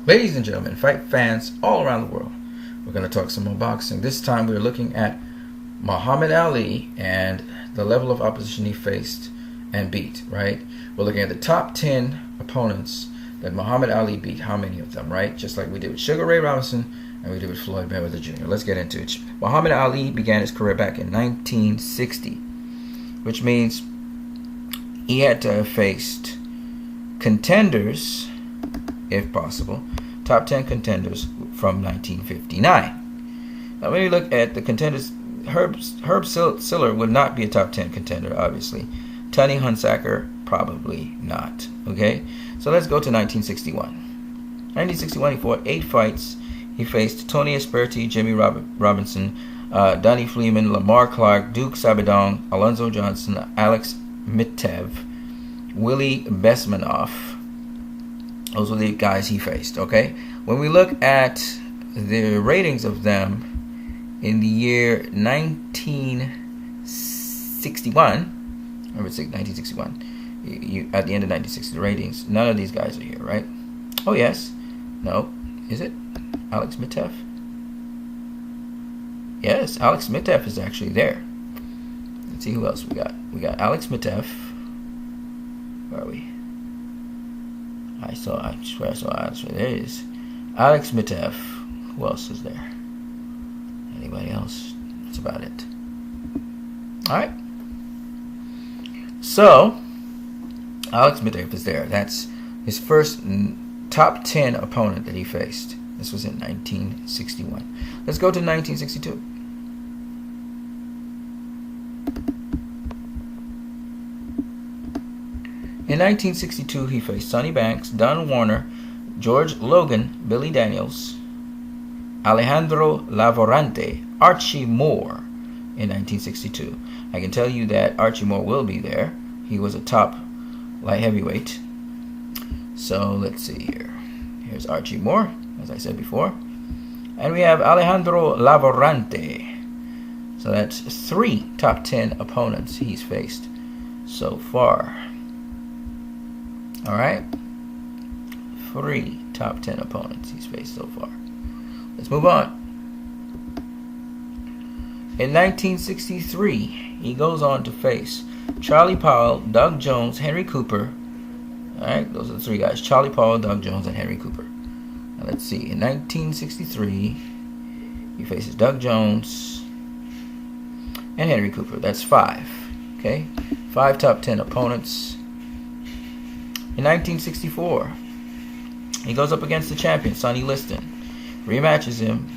Ladies and gentlemen, fight fans all around the world, we're going to talk some more boxing. This time we're looking at Muhammad Ali and the level of opposition he faced and beat, right? We're looking at the top 10 opponents that Muhammad Ali beat. How many of them, right? Just like we did with Sugar Ray Robinson and we did with Floyd Mayweather Jr. Let's get into it. Muhammad Ali began his career back in 1960, which means he had to have faced contenders, if possible, top 10 contenders from 1959. Now, when you look at the contenders, Herb Siller would not be a top 10 contender, obviously. Tony Hunsaker, probably not. Okay, so let's go to 1961. 1961, he fought 8 fights. He faced Tony Esperti, Jimmy Robinson, Donnie Fleeman, Lamar Clark, Duke Sabadong, Alonzo Johnson, Alex Mitev, Willie Besmanoff. Those were the guys he faced, okay? When we look at the ratings of them in the year 1961, remember 1961, at the end of 1960, the ratings, none of these guys are here, right? Oh, yes. No. Is it? Alex Mitev? Yes, Alex Mitev is actually there. Let's see who else we got. We got Alex Mitev. Where are we? I swear I saw Alex. There it is. Alex Mitev. Who else is there? Anybody else? That's about it. Alright. So, Alex Mitev is there. That's his first top 10 opponent that he faced. This was in 1961. Let's go to 1962. In 1962, he faced Sonny Banks, Don Warner, George Logan, Billy Daniels, Alejandro Lavorante, Archie Moore in 1962. I can tell you that Archie Moore will be there. He was a top light heavyweight. So let's see here. Here's Archie Moore, as I said before. And we have Alejandro Lavorante. So that's 3 top 10 opponents he's faced so far. Alright, 3 top 10 opponents he's faced so far. Let's move on. In 1963, he goes on to face Charlie Powell, Doug Jones, Henry Cooper. Alright, those are the 3 guys. Charlie Powell, Doug Jones, and Henry Cooper. Now let's see. In 1963, he faces Doug Jones and Henry Cooper. That's 5. Okay, 5 top 10 opponents. In 1964, he goes up against the champion, Sonny Liston. Rematches him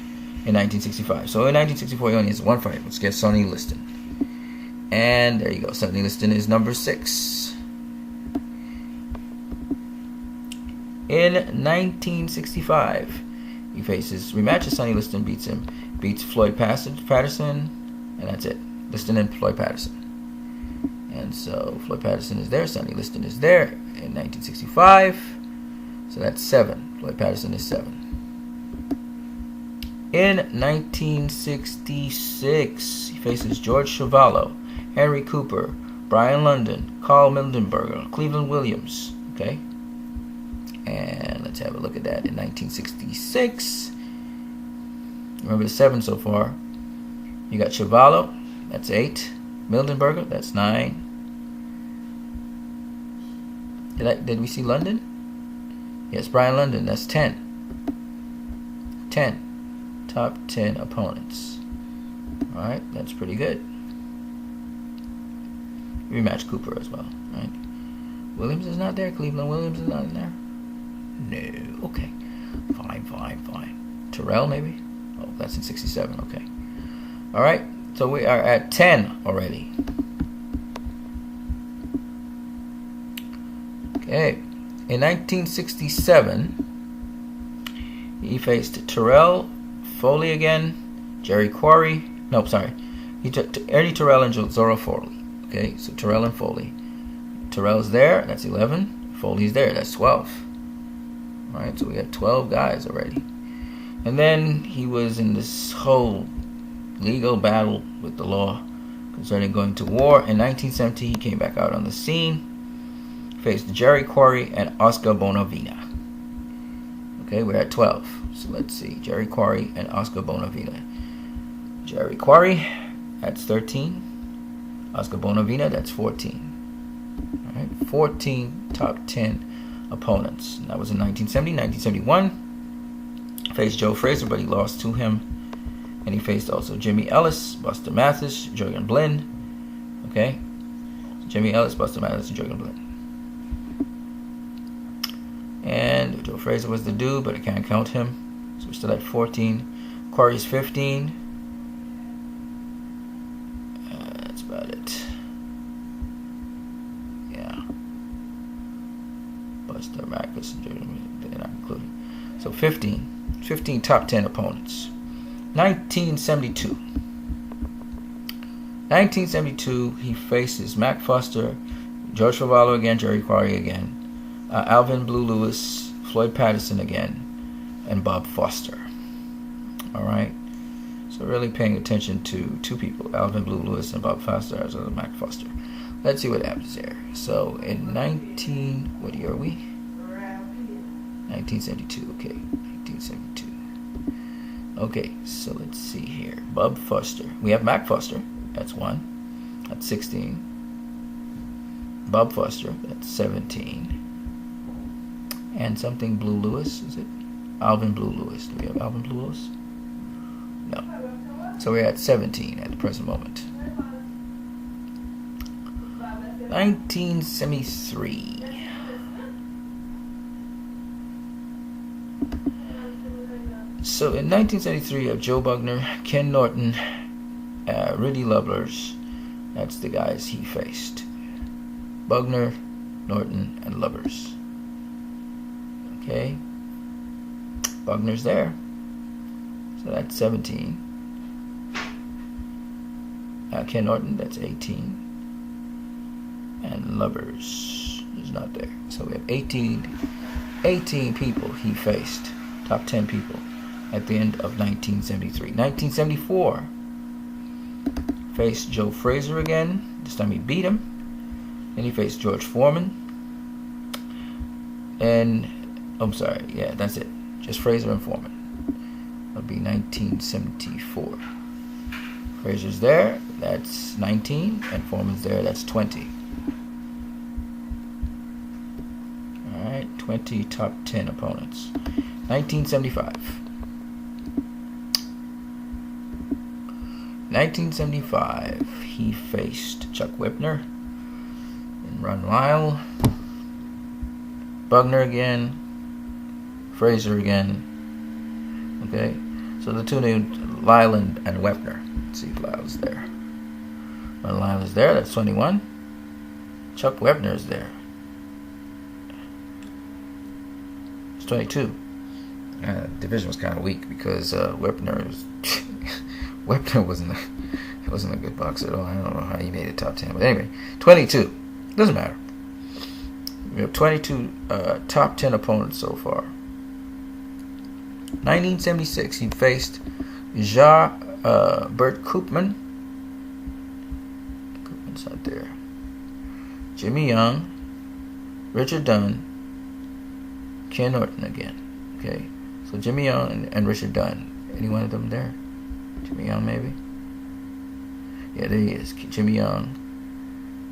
in 1965. So in 1964, he only has 1 fight. Let's get Sonny Liston. And there you go. Sonny Liston is number 6. In 1965, he rematches Sonny Liston, beats Floyd Patterson, and that's it. Liston and Floyd Patterson. And so Floyd Patterson is there, Sonny Liston is there in 1965. So that's 7. Floyd Patterson is 7. In 1966, he faces George Chuvalo, Henry Cooper, Brian London, Carl Mildenberger, Cleveland Williams. Okay? And let's have a look at that. In 1966, remember the 7 so far. You got Chuvalo, that's 8. Mildenberger, that's 9. Did we see London? Yes, Brian London, that's 10. 10. Top 10 opponents. Alright, that's pretty good. Rematch Cooper as well, right? Williams is not there. Cleveland Williams is not in there. No. Okay. Fine. Terrell, maybe? Oh, that's in 67. Okay. Alright, so we are at 10 already. Okay. In 1967, he faced Terrell, Foley again, Jerry Quarry. No, sorry. He took Eddie Terrell and Zora Foley. Okay, so Terrell and Foley. Terrell's there, that's 11. Foley's there, that's 12. Alright, so we got 12 guys already. And then he was in this whole legal battle with the law concerning going to war. In 1970, he came back out on the scene, faced Jerry Quarry and Oscar Bonavina. Okay, we're at 12. So let's see. Jerry Quarry and Oscar Bonavina. Jerry Quarry, that's 13. Oscar Bonavina, that's 14. All right, 14 top 10 opponents. And that was in 1970. 1971, faced Joe Frazier, but he lost to him. And he faced also Jimmy Ellis, Buster Mathis, Jurgen Blinn. Okay, Jimmy Ellis, Buster Mathis, and Jurgen Blinn. And Joe Frazier was the dude, but I can't count him. So we're still at 14. Quarry's 15. That's about it. Yeah. Buster Mathis and Jurgen Blinn, they're not included. So 15 top 10 opponents. 1972. 1972, he faces Mac Foster, George Chuvalo again, Jerry Quarry again, Alvin Blue Lewis, Floyd Patterson again, and Bob Foster. All right. So really paying attention to two people, Alvin Blue Lewis and Bob Foster, as well as Mac Foster. Let's see what happens there. So in what year are we? 1972. Okay, 1972. Okay, so let's see here. Bob Foster. We have Mac Foster. That's 1. That's 16. Bob Foster. That's 17. And something Blue Lewis, is it? Alvin Blue Lewis. Do we have Alvin Blue Lewis? No. So we're at 17 at the present moment. 1973. So in 1973, you have Joe Bugner, Ken Norton, Rudy Lovers. That's the guys he faced. Bugner, Norton, and Lovers. Okay. Bugner's there. So that's 17. Ken Norton, that's 18. And Lovers is not there. So we have 18 people he faced. Top 10 people at the end of 1973. 1974. Faced Joe Frazier again. This time he beat him. Then he faced George Foreman. And, I'm sorry, yeah, that's it. Just Frazier and Foreman. That'll be 1974. Frazier's there, that's 19. And Foreman's there, that's 20. Alright, 20 top 10 opponents. 1975. 1975, he faced Chuck Whipner and Ron Lyle, Bugner again, Frazier again. Okay, so the two named Lyle and Whipner. Let's see if Lyle's there. Ron Lyle is there, that's 21. Chuck Whipner is there. It's 22. Division was kind of weak because Whipner wasn't a good boxer at all. I don't know how he made it top 10, but anyway, 22 doesn't matter. We have 22 top 10 opponents so far. 1976, he faced Bert Koopman. Koopman's not there. Jimmy Young, Richard Dunn, Ken Norton again. Okay, so Jimmy Young and Richard Dunn. Any one of them there? Jimmy Young, maybe? Yeah, there he is. Jimmy Young.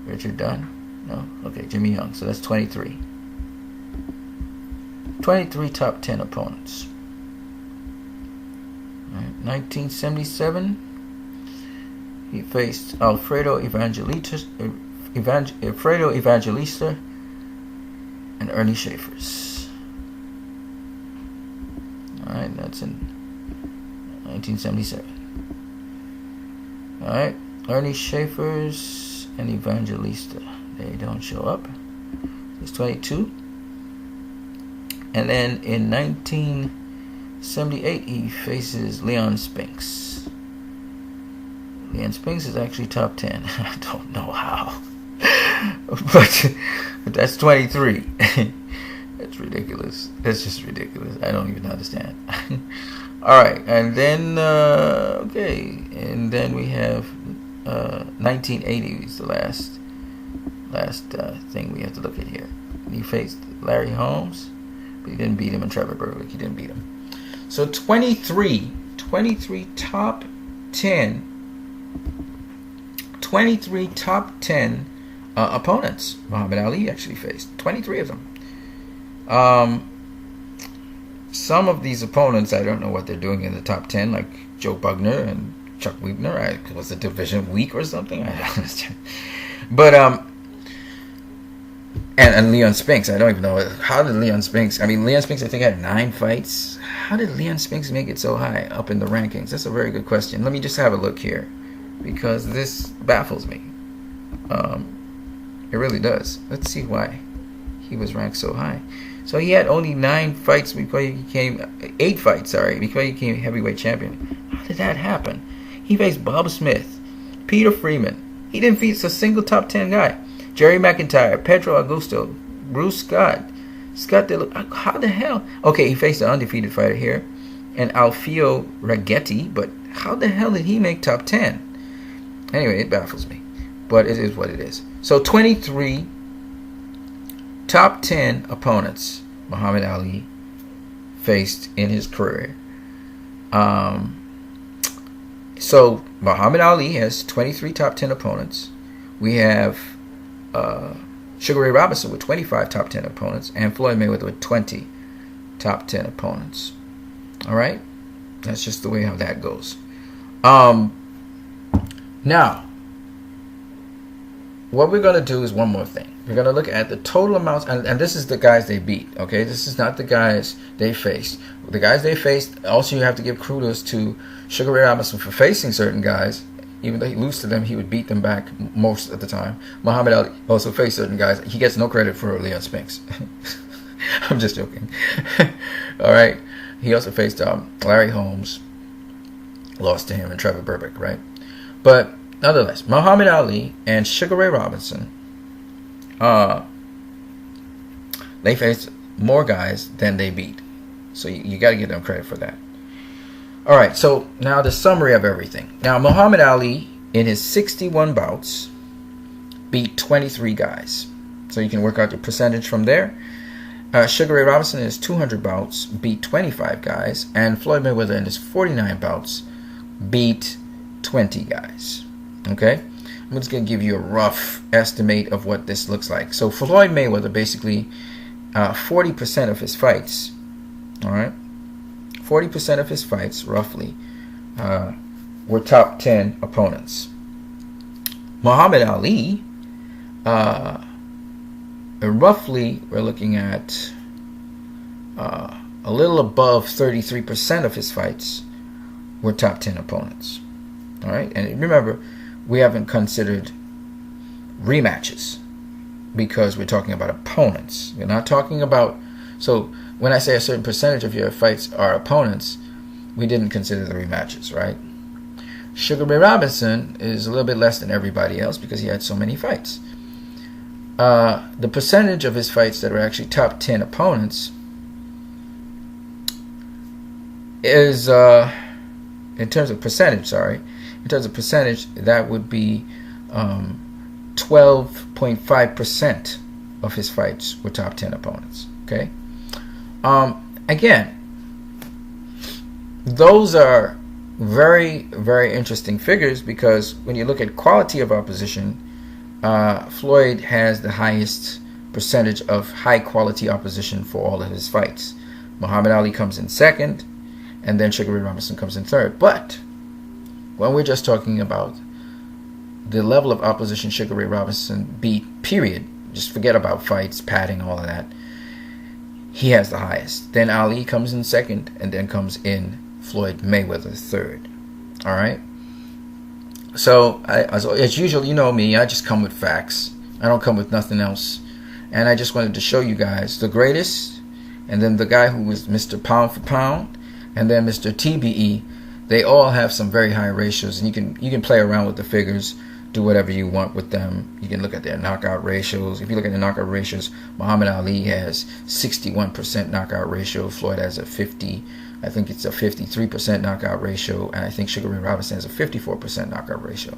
Richard Dunn? No? Okay, Jimmy Young. So that's 23. 23 top 10 opponents. All right. 1977, he faced Alfredo Evangelista and Ernie Schaefer's. All right, that's in 1977. Alright, Ernie Schaefer's and Evangelista. They don't show up. It's 22. And then in 1978, he faces Leon Spinks. Leon Spinks is actually top 10. I don't know how. but that's 23. That's ridiculous. That's just ridiculous. I don't even understand. Alright, and then, and then we have 1980 is the last thing we have to look at here. He faced Larry Holmes, But he didn't beat him, and Trevor Berbick, he didn't beat him. So 23 top 10 opponents Muhammad Ali actually faced. 23 of them. Some of these opponents, I don't know what they're doing in the top 10, like Joe Bugner and Chuck Weidner. Was the division weak or something? I don't understand. But and Leon Spinks, I don't even know how did Leon Spinks. I mean, Leon Spinks, I think, had 9 fights. How did Leon Spinks make it so high up in the rankings? That's a very good question. Let me just have a look here, because this baffles me. It really does. Let's see why he was ranked so high. So he had only 9 fights before he became 8 fights. Sorry, before he became heavyweight champion. How did that happen? He faced Bob Smith, Peter Freeman. He didn't face a single top 10 guy. Jerry McIntyre, Pedro Augusto, Bruce Scott, how the hell? Okay, he faced an undefeated fighter here, and Alfio Ragetti, but how the hell did he make top 10? Anyway, it baffles me, but it is what it is. So 23 top 10 opponents Muhammad Ali faced in his career. So Muhammad Ali has 23 top 10 opponents. We have Sugar Ray Robinson with 25 top 10 opponents, and Floyd Mayweather with 20 top 10 opponents. All right, that's just the way how that goes. Now, what we're going to do is one more thing. We're going to look at the total amounts, and this is the guys they beat. Okay, this is not the guys they faced. The guys they faced, also you have to give kudos to Sugar Ray Robinson for facing certain guys. Even though he lose to them, he would beat them back most of the time. Muhammad Ali also faced certain guys. He gets no credit for Leon Spinks. I'm just joking. All right. He also faced Larry Holmes, lost to him, and Trevor Berbick, right? But nonetheless, Muhammad Ali and Sugar Ray Robinson, they faced more guys than they beat. So you got to give them credit for that. All right, so now the summary of everything. Now, Muhammad Ali, in his 61 bouts, beat 23 guys. So you can work out the percentage from there. Sugar Ray Robinson, in his 200 bouts, beat 25 guys. And Floyd Mayweather, in his 49 bouts, beat 20 guys. Okay? I'm just going to give you a rough estimate of what this looks like. So Floyd Mayweather, basically, 40% of his fights, all right? 40% of his fights, roughly, were top 10 opponents. Muhammad Ali, roughly, we're looking at a little above 33% of his fights were top 10 opponents. All right, and remember, we haven't considered rematches because we're talking about opponents. We're not talking about, so when I say a certain percentage of your fights are opponents, we didn't consider the rematches, right? Sugar Ray Robinson is a little bit less than everybody else because he had so many fights. The percentage of his fights that are actually top 10 opponents is, in terms of percentage, that would be 12.5% of his fights were top 10 opponents, okay? Again, those are very, very interesting figures because when you look at quality of opposition, Floyd has the highest percentage of high quality opposition for all of his fights. Muhammad Ali comes in second, and then Sugar Ray Robinson comes in third. But when we're just talking about the level of opposition Sugar Ray Robinson beat, period, just forget about fights, padding, all of that, he has the highest. Then Ali comes in second, and then comes in Floyd Mayweather third. All right? So, as usual, you know me, I just come with facts. I don't come with nothing else. And I just wanted to show you guys the greatest, and then the guy who was Mr. Pound for Pound, and then Mr. TBE. They all have some very high ratios, and you can play around with the figures, do whatever you want with them. You can look at their knockout ratios. If you look at the knockout ratios, Muhammad Ali has 61% knockout ratio. Floyd has a 53% knockout ratio, and I think Sugar Ray Robinson has a 54% knockout ratio.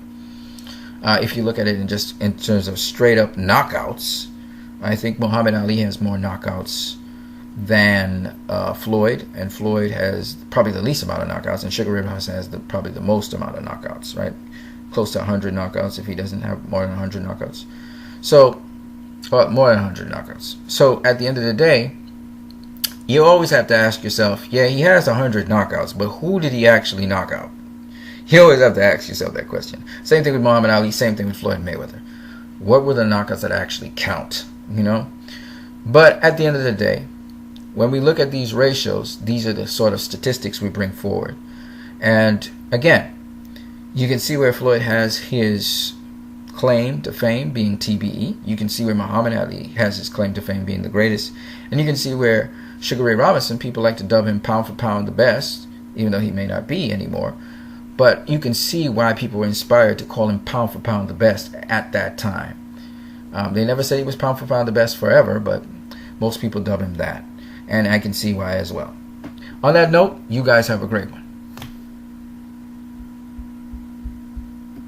If you look at it in terms of straight up knockouts, I think Muhammad Ali has more knockouts than Floyd, and Floyd has probably the least amount of knockouts, and Sugar Ray Robinson has probably the most amount of knockouts, right? Close to 100 knockouts if he doesn't have more than 100 knockouts. So, well, more than 100 knockouts. So at the end of the day, you always have to ask yourself, yeah, he has 100 knockouts, but who did he actually knock out? You always have to ask yourself that question. Same thing with Muhammad Ali, same thing with Floyd Mayweather. What were the knockouts that actually count, you know? But at the end of the day, when we look at these ratios, these are the sort of statistics we bring forward. And again, you can see where Floyd has his claim to fame being TBE. You can see where Muhammad Ali has his claim to fame being the greatest. And you can see where Sugar Ray Robinson, people like to dub him pound for pound the best, even though he may not be anymore. But you can see why people were inspired to call him pound for pound the best at that time. They never said he was pound for pound the best forever, but most people dub him that. And I can see why as well. On that note, you guys have a great one.